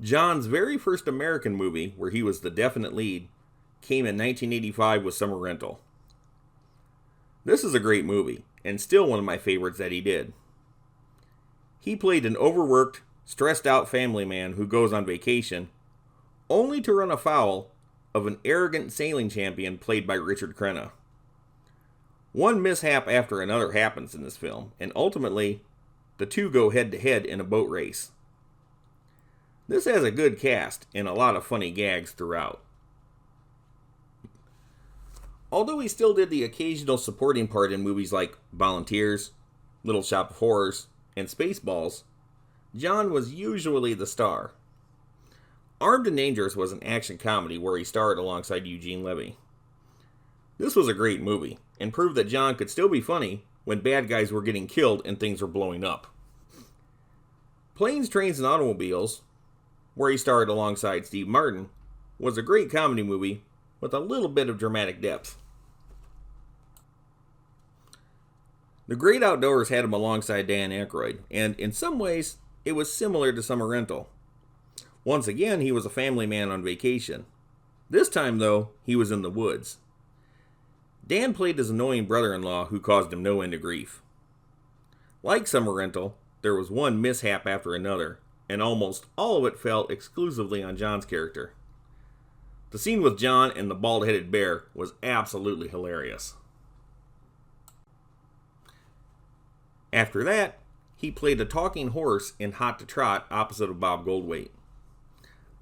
John's very first American movie, where he was the definite lead, came in 1985 with Summer Rental. This is a great movie, and still one of my favorites that he did. He played an overworked, stressed out family man who goes on vacation, only to run afoul of an arrogant sailing champion played by Richard Crenna. One mishap after another happens in this film, and ultimately, the two go head-to-head in a boat race. This has a good cast and a lot of funny gags throughout. Although he still did the occasional supporting part in movies like Volunteers, Little Shop of Horrors, and Spaceballs, John was usually the star. Armed and Dangerous was an action comedy where he starred alongside Eugene Levy. This was a great movie, and proved that John could still be funny when bad guys were getting killed and things were blowing up. Planes, Trains, and Automobiles, where he starred alongside Steve Martin, was a great comedy movie with a little bit of dramatic depth. The Great Outdoors had him alongside Dan Aykroyd, and in some ways, it was similar to Summer Rental. Once again, he was a family man on vacation. This time, though, he was in the woods. Dan played his annoying brother-in-law who caused him no end of grief. Like Summer Rental, there was one mishap after another, and almost all of it fell exclusively on John's character. The scene with John and the bald-headed bear was absolutely hilarious. After that, he played a talking horse in Hot to Trot opposite of Bob Goldthwait.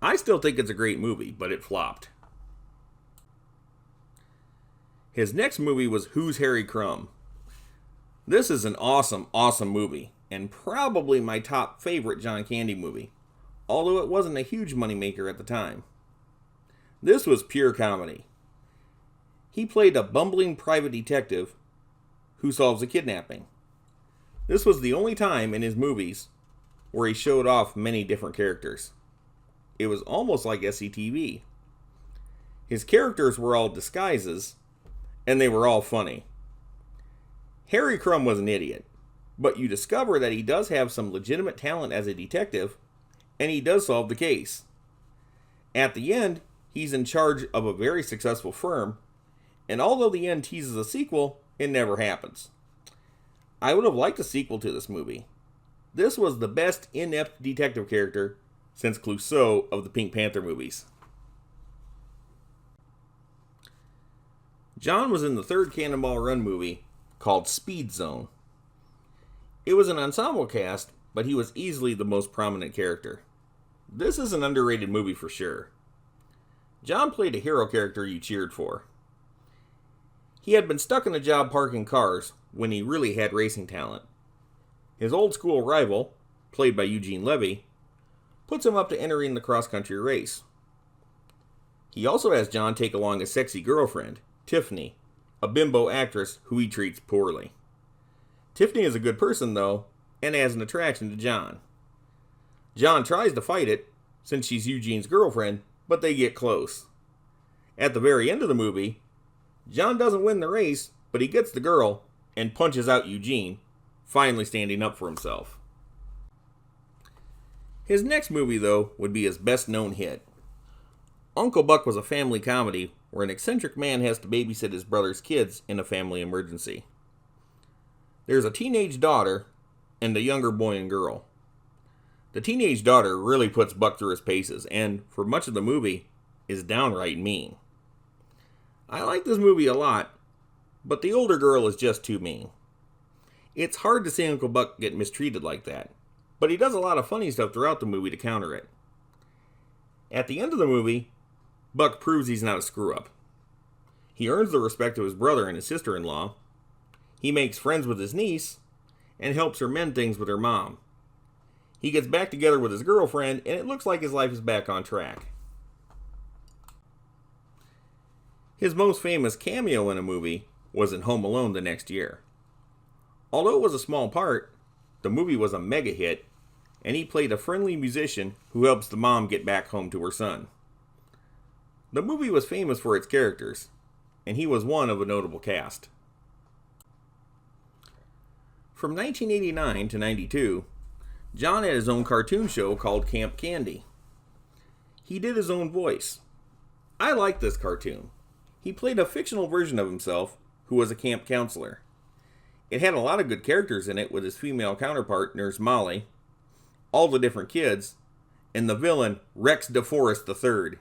I still think it's a great movie, but it flopped. His next movie was Who's Harry Crumb? This is an awesome, awesome movie, and probably my top favorite John Candy movie, although it wasn't a huge moneymaker at the time. This was pure comedy. He played a bumbling private detective who solves a kidnapping. This was the only time in his movies where he showed off many different characters. It was almost like SCTV. His characters were all disguises, and they were all funny. Harry Crumb was an idiot, but you discover that he does have some legitimate talent as a detective, and he does solve the case. At the end, he's in charge of a very successful firm, and although the end teases a sequel, it never happens. I would have liked a sequel to this movie. This was the best inept detective character since Clouseau of the Pink Panther movies. John was in the third Cannonball Run movie called Speed Zone. It was an ensemble cast, but he was easily the most prominent character. This is an underrated movie for sure. John played a hero character you cheered for. He had been stuck in a job parking cars when he really had racing talent. His old school rival, played by Eugene Levy, puts him up to entering the cross-country race. He also has John take along a sexy girlfriend, Tiffany, a bimbo actress who he treats poorly. Tiffany is a good person, though, and has an attraction to John. John tries to fight it, since she's Eugene's girlfriend, but they get close. At the very end of the movie, John doesn't win the race, but he gets the girl and punches out Eugene, finally standing up for himself. His next movie, though, would be his best-known hit. Uncle Buck was a family comedy where an eccentric man has to babysit his brother's kids in a family emergency. There's a teenage daughter and a younger boy and girl. The teenage daughter really puts Buck through his paces and, for much of the movie, is downright mean. I like this movie a lot, but the older girl is just too mean. It's hard to see Uncle Buck get mistreated like that, but he does a lot of funny stuff throughout the movie to counter it. At the end of the movie, Buck proves he's not a screw-up. He earns the respect of his brother and his sister-in-law. He makes friends with his niece, and helps her mend things with her mom. He gets back together with his girlfriend, and it looks like his life is back on track. His most famous cameo in a movie was in Home Alone the next year. Although it was a small part, the movie was a mega hit, and he played a friendly musician who helps the mom get back home to her son. The movie was famous for its characters, and he was one of a notable cast. From 1989 to 92, John had his own cartoon show called Camp Candy. He did his own voice. I liked this cartoon. He played a fictional version of himself who was a camp counselor. It had a lot of good characters in it with his female counterpart, Nurse Molly, all the different kids, and the villain, Rex DeForest III.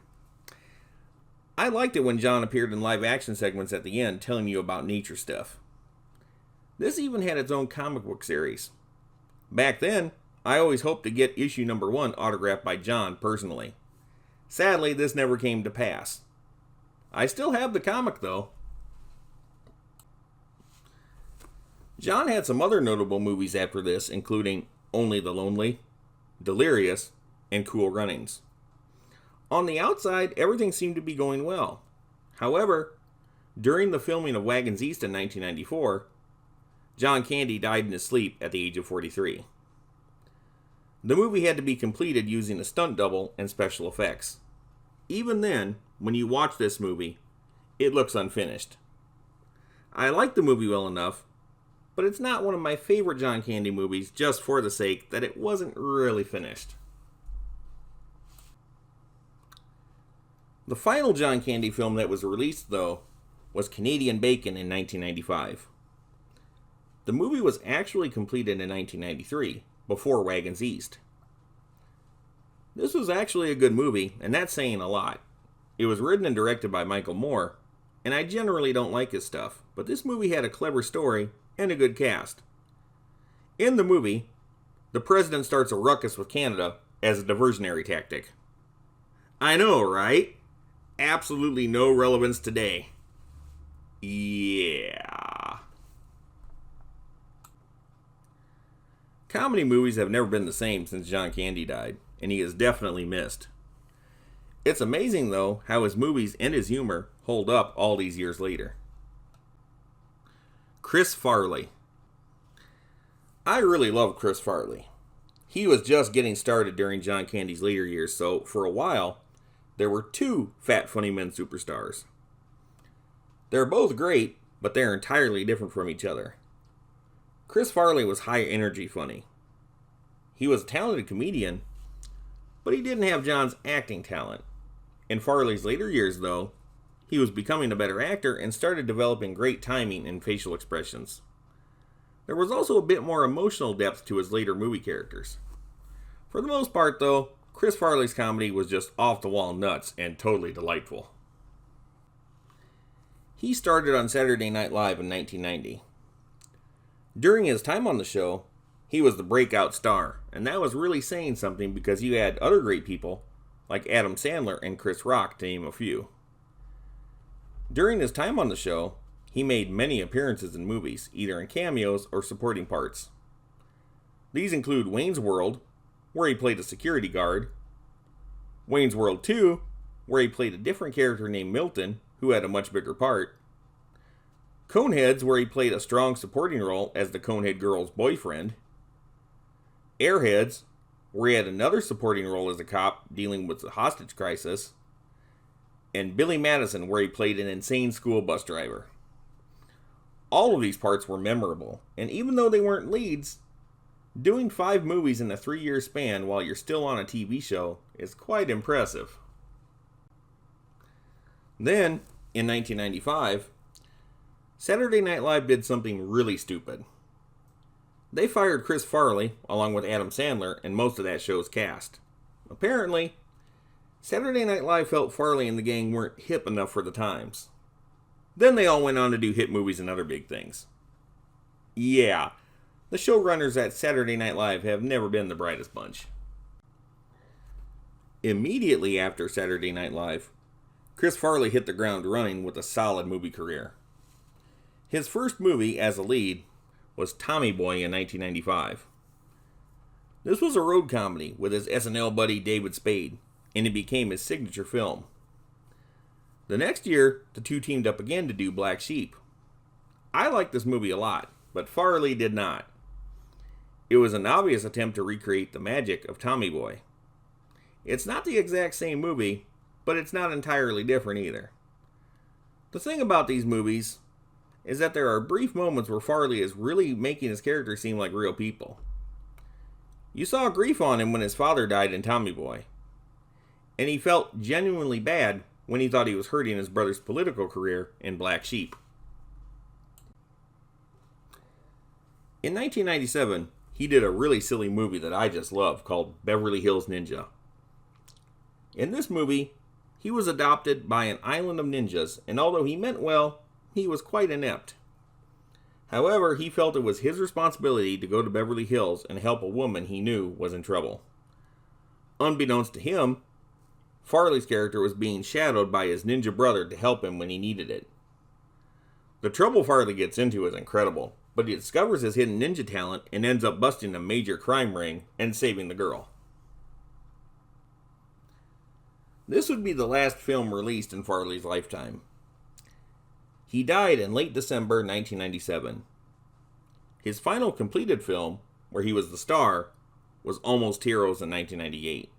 I liked it when John appeared in live action segments at the end telling you about nature stuff. This even had its own comic book series. Back then, I always hoped to get issue number 1 autographed by John personally. Sadly, this never came to pass. I still have the comic though. John had some other notable movies after this, including Only the Lonely, Delirious, and Cool Runnings. On the outside, everything seemed to be going well. However, during the filming of Wagons East in 1994, John Candy died in his sleep at the age of 43. The movie had to be completed using a stunt double and special effects. Even then, when you watch this movie, it looks unfinished. I like the movie well enough, but it's not one of my favorite John Candy movies just for the sake that it wasn't really finished. The final John Candy film that was released, though, was Canadian Bacon in 1995. The movie was actually completed in 1993, before Wagons East. This was actually a good movie, and that's saying a lot. It was written and directed by Michael Moore, and I generally don't like his stuff, but this movie had a clever story and a good cast. In the movie, the president starts a ruckus with Canada as a diversionary tactic. I know, right? Absolutely no relevance today. Yeah. Comedy movies have never been the same since John Candy died, and he is definitely missed. It's amazing, though, how his movies and his humor hold up all these years later. Chris Farley. I really love Chris Farley. He was just getting started during John Candy's later years, so for a while, there were 2 Fat Funny Men superstars. They're both great, but they're entirely different from each other. Chris Farley was high energy funny. He was a talented comedian, but he didn't have John's acting talent. In Farley's later years, though, he was becoming a better actor and started developing great timing and facial expressions. There was also a bit more emotional depth to his later movie characters. For the most part, though, Chris Farley's comedy was just off-the-wall nuts and totally delightful. He started on Saturday Night Live in 1990. During his time on the show, he was the breakout star, and that was really saying something because you had other great people like Adam Sandler and Chris Rock, to name a few. During his time on the show, He made many appearances in movies, either in cameos or supporting parts. These include Wayne's World, where he played a security guard, Wayne's World 2, where he played a different character named Milton, who had a much bigger part, Coneheads, where he played a strong supporting role as the Conehead girl's boyfriend, Airheads, where he had another supporting role as a cop dealing with the hostage crisis, and Billy Madison, where he played an insane school bus driver. All of these parts were memorable, and even though they weren't leads, doing 5 movies in a 3-year span while you're still on a TV show is quite impressive. Then, in 1995, Saturday Night Live did something really stupid. They fired Chris Farley, along with Adam Sandler, and most of that show's cast. Apparently, Saturday Night Live felt Farley and the gang weren't hip enough for the times. Then they all went on to do hit movies and other big things. Yeah, the showrunners at Saturday Night Live have never been the brightest bunch. Immediately after Saturday Night Live, Chris Farley hit the ground running with a solid movie career. His first movie as a lead was Tommy Boy in 1995. This was a road comedy with his SNL buddy David Spade, and it became his signature film. The next year, the two teamed up again to do Black Sheep. I liked this movie a lot, but Farley did not. It was an obvious attempt to recreate the magic of Tommy Boy. It's not the exact same movie, but it's not entirely different either. The thing about these movies is that there are brief moments where Farley is really making his character seem like real people. You saw grief on him when his father died in Tommy Boy, and he felt genuinely bad when he thought he was hurting his brother's political career in Black Sheep. In 1997, he did a really silly movie that I just love called Beverly Hills Ninja. In this movie, he was adopted by an island of ninjas, and although he meant well, he was quite inept. However, he felt it was his responsibility to go to Beverly Hills and help a woman he knew was in trouble. Unbeknownst to him, Farley's character was being shadowed by his ninja brother to help him when he needed it. The trouble Farley gets into is incredible, but he discovers his hidden ninja talent and ends up busting a major crime ring and saving the girl. This would be the last film released in Farley's lifetime. He died in late December 1997. His final completed film, where he was the star, was Almost Heroes in 1998.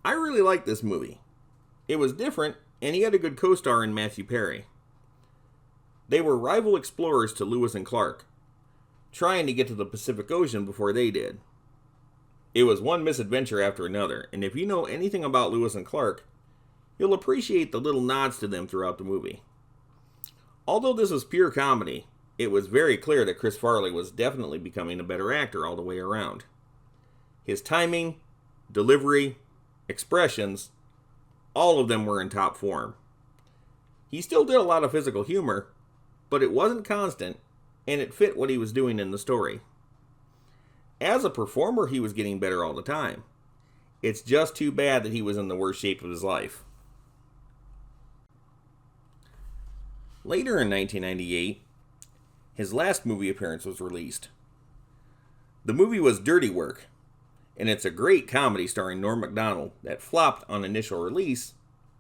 I really liked this movie. It was different, and he had a good co-star in Matthew Perry. They were rival explorers to Lewis and Clark, trying to get to the Pacific Ocean before they did. It was one misadventure after another, and if you know anything about Lewis and Clark, you'll appreciate the little nods to them throughout the movie. Although this was pure comedy, it was very clear that Chris Farley was definitely becoming a better actor all the way around. His timing, delivery, expressions, all of them were in top form. He still did a lot of physical humor, but it wasn't constant, and it fit what he was doing in the story. As a performer, he was getting better all the time. It's just too bad that he was in the worst shape of his life. Later in 1998, his last movie appearance was released. The movie was Dirty Work, and it's a great comedy starring Norm Macdonald that flopped on initial release,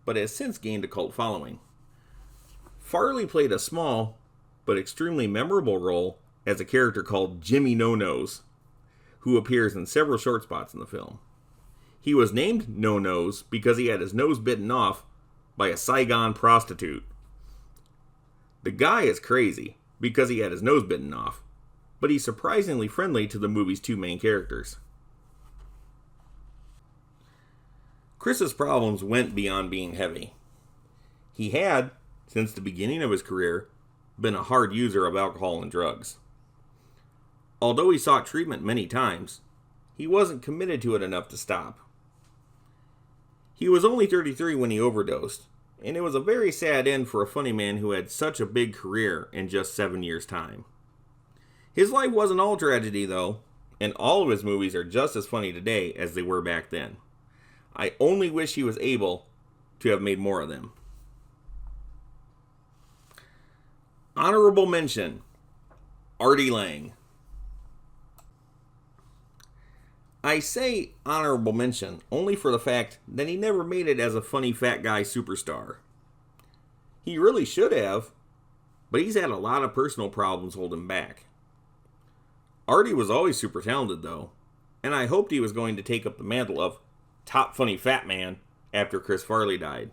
but has since gained a cult following. Farley played a small, but extremely memorable role as a character called Jimmy No-Nose, who appears in several short spots in the film. He was named No-Nose because he had his nose bitten off by a Saigon prostitute. The guy is crazy because he had his nose bitten off, but he's surprisingly friendly to the movie's two main characters. Chris's problems went beyond being heavy. He had, since the beginning of his career, been a hard user of alcohol and drugs. Although he sought treatment many times, he wasn't committed to it enough to stop. He was only 33 when he overdosed, and it was a very sad end for a funny man who had such a big career in just 7 years' time. His life wasn't all tragedy, though, and all of his movies are just as funny today as they were back then. I only wish he was able to have made more of them. Honorable mention, Artie Lang. I say honorable mention only for the fact that he never made it as a funny fat guy superstar. He really should have, but he's had a lot of personal problems holding him back. Artie was always super talented though, and I hoped he was going to take up the mantle of top funny fat man after Chris Farley died.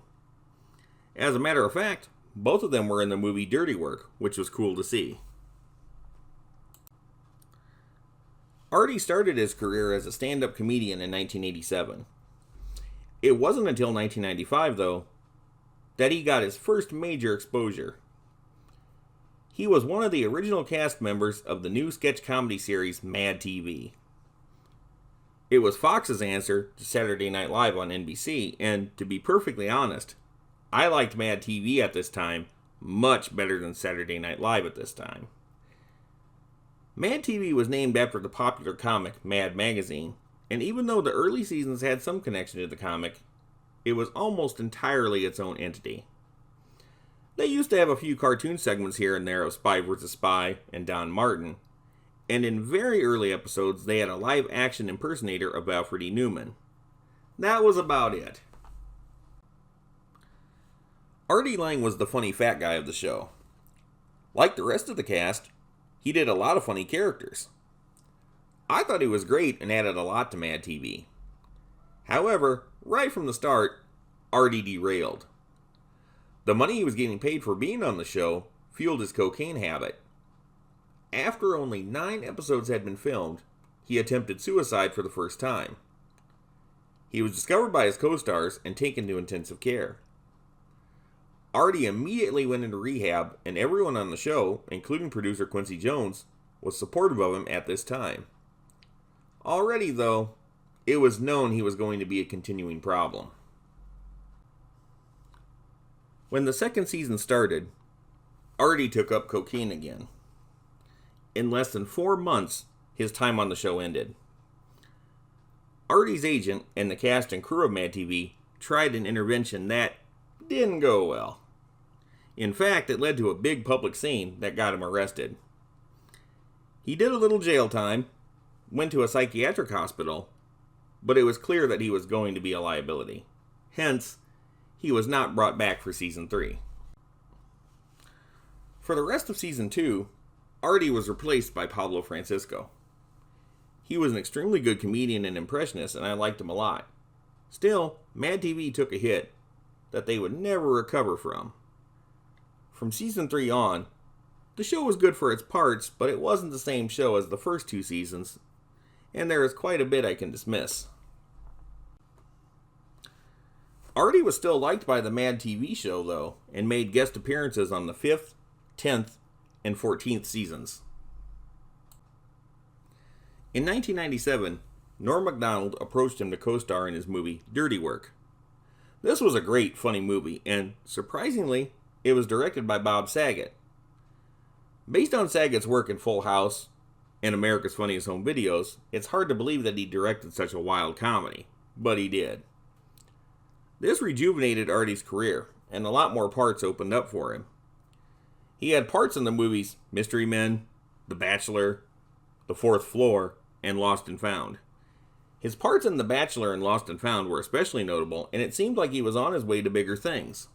As a matter of fact, both of them were in the movie Dirty Work, which was cool to see. Artie started his career as a stand-up comedian in 1987. It wasn't until 1995, though, that he got his first major exposure. He was one of the original cast members of the new sketch comedy series Mad TV. It was Fox's answer to Saturday Night Live on NBC, and to be perfectly honest, I liked Mad TV at this time much better than Saturday Night Live at this time. Mad TV was named after the popular comic Mad Magazine, and even though the early seasons had some connection to the comic, it was almost entirely its own entity. They used to have a few cartoon segments here and there of Spy vs. Spy and Don Martin, and in very early episodes they had a live-action impersonator of Alfred E. Newman. That was about it. Artie Lang was the funny fat guy of the show. Like the rest of the cast, he did a lot of funny characters. I thought he was great and added a lot to Mad TV. However, right from the start, Artie derailed. The money he was getting paid for being on the show fueled his cocaine habit. After only 9 episodes had been filmed, he attempted suicide for the first time. He was discovered by his co-stars and taken to intensive care. Artie immediately went into rehab, and everyone on the show, including producer Quincy Jones, was supportive of him at this time. Already, though, it was known he was going to be a continuing problem. When the second season started, Artie took up cocaine again. In less than 4 months, his time on the show ended. Artie's agent and the cast and crew of Mad TV tried an intervention that didn't go well. In fact, it led to a big public scene that got him arrested. He did a little jail time, went to a psychiatric hospital, but it was clear that he was going to be a liability. Hence, he was not brought back for season 3. For the rest of season 2, Artie was replaced by Pablo Francisco. He was an extremely good comedian and impressionist, and I liked him a lot. Still, Mad TV took a hit that they would never recover from. From season 3 on, the show was good for its parts, but it wasn't the same show as the first 2 seasons, and there is quite a bit I can dismiss. Artie was still liked by the Mad TV show, though, and made guest appearances on the 5th, 10th, and 14th seasons. In 1997, Norm Macdonald approached him to co-star in his movie Dirty Work. This was a great, funny movie, and surprisingly, it was directed by Bob Saget. Based on Saget's work in Full House and America's Funniest Home Videos, it's hard to believe that he directed such a wild comedy, but he did. This rejuvenated Artie's career, and a lot more parts opened up for him. He had parts in the movies Mystery Men, The Bachelor, The Fourth Floor, and Lost and Found. His parts in The Bachelor and Lost and Found were especially notable, and it seemed like he was on his way to bigger things.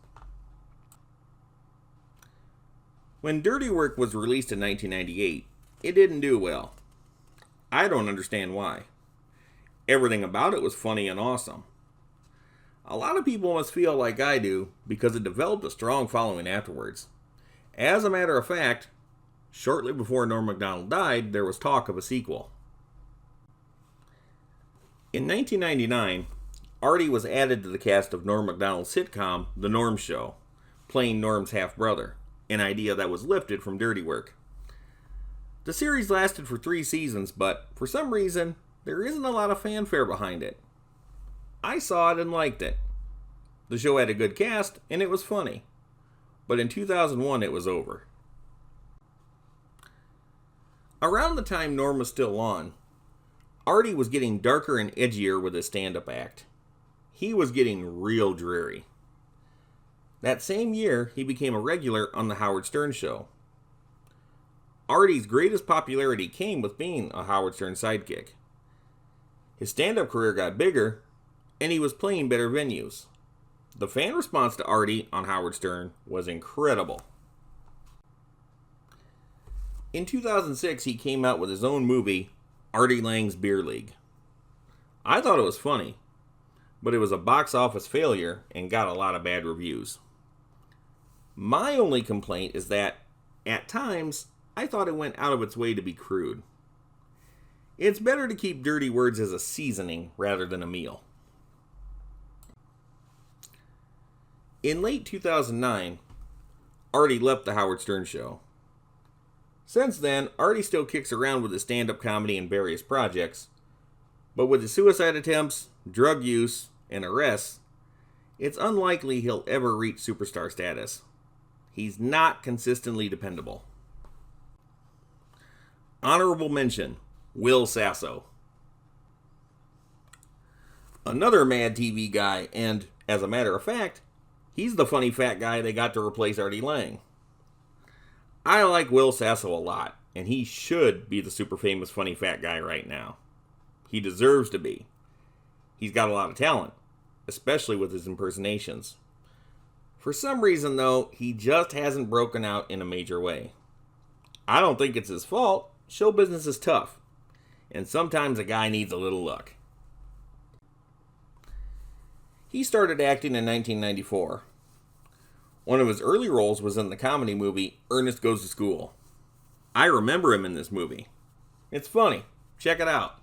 When Dirty Work was released in 1998, it didn't do well. I don't understand why. Everything about it was funny and awesome. A lot of people must feel like I do because it developed a strong following afterwards. As a matter of fact, shortly before Norm Macdonald died, there was talk of a sequel. In 1999, Artie was added to the cast of Norm Macdonald's sitcom, The Norm Show, playing Norm's half-brother, an idea that was lifted from Dirty Work. The series lasted for 3 seasons, but for some reason, there isn't a lot of fanfare behind it. I saw it and liked it. The show had a good cast, and it was funny. But in 2001, it was over. Around the time Norm was still on, Artie was getting darker and edgier with his stand-up act. He was getting real dreary. That same year, he became a regular on The Howard Stern Show, Artie's greatest popularity came with being a Howard Stern sidekick. His stand-up career got bigger, and he was playing better venues. The fan response to Artie on Howard Stern was incredible. In 2006, he came out with his own movie, Artie Lange's Beer League. I thought it was funny, but it was a box office failure and got a lot of bad reviews. My only complaint is that, at times, I thought it went out of its way to be crude. It's better to keep dirty words as a seasoning rather than a meal. In late 2009, Artie left the Howard Stern Show. Since then, Artie still kicks around with his stand-up comedy and various projects, but with his suicide attempts, drug use, and arrests, it's unlikely he'll ever reach superstar status. He's not consistently dependable. Honorable mention, Will Sasso. Another Mad TV guy, and, as a matter of fact, he's the funny fat guy they got to replace Artie Lange. I like Will Sasso a lot, and he should be the super famous funny fat guy right now. He deserves to be. He's got a lot of talent, especially with his impersonations. For some reason, though, he just hasn't broken out in a major way. I don't think it's his fault. Show business is tough, and sometimes a guy needs a little luck. He started acting in 1994. One of his early roles was in the comedy movie Ernest Goes to School. I remember him in this movie. It's funny. Check it out.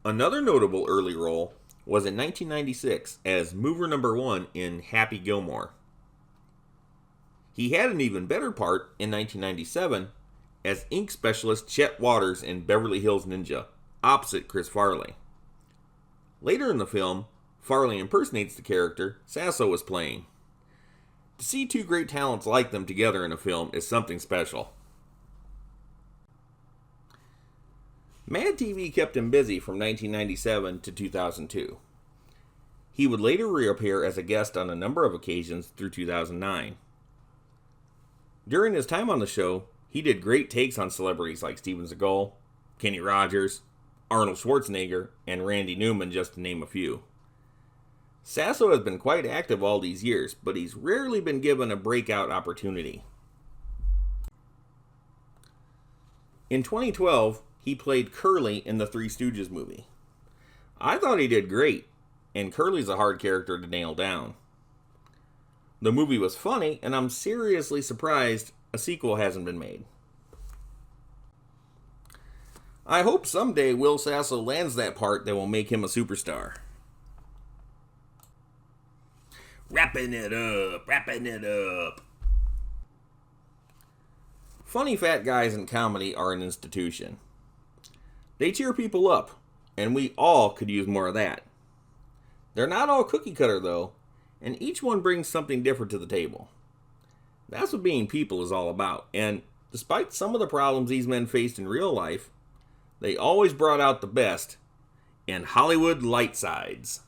Another notable early role was in 1996 as Mover Number 1 in Happy Gilmore. He had an even better part in 1997 as ink specialist Chet Waters in Beverly Hills Ninja, opposite Chris Farley. Later in the film, Farley impersonates the character Sasso was playing. To see two great talents like them together in a film is something special. Mad TV kept him busy from 1997 to 2002. He would later reappear as a guest on a number of occasions through 2009. During his time on the show, he did great takes on celebrities like Steven Seagal, Kenny Rogers, Arnold Schwarzenegger, and Randy Newman, just to name a few. Sasso has been quite active all these years, but he's rarely been given a breakout opportunity. In 2012, he played Curly in the Three Stooges movie. I thought he did great, and Curly's a hard character to nail down. The movie was funny, and I'm seriously surprised a sequel hasn't been made. I hope someday Will Sasso lands that part that will make him a superstar. Wrapping it up. Funny fat guys in comedy are an institution. They cheer people up, and we all could use more of that. They're not all cookie cutter, though, and each one brings something different to the table. That's what being people is all about, and despite some of the problems these men faced in real life, they always brought out the best in Hollywood light sides.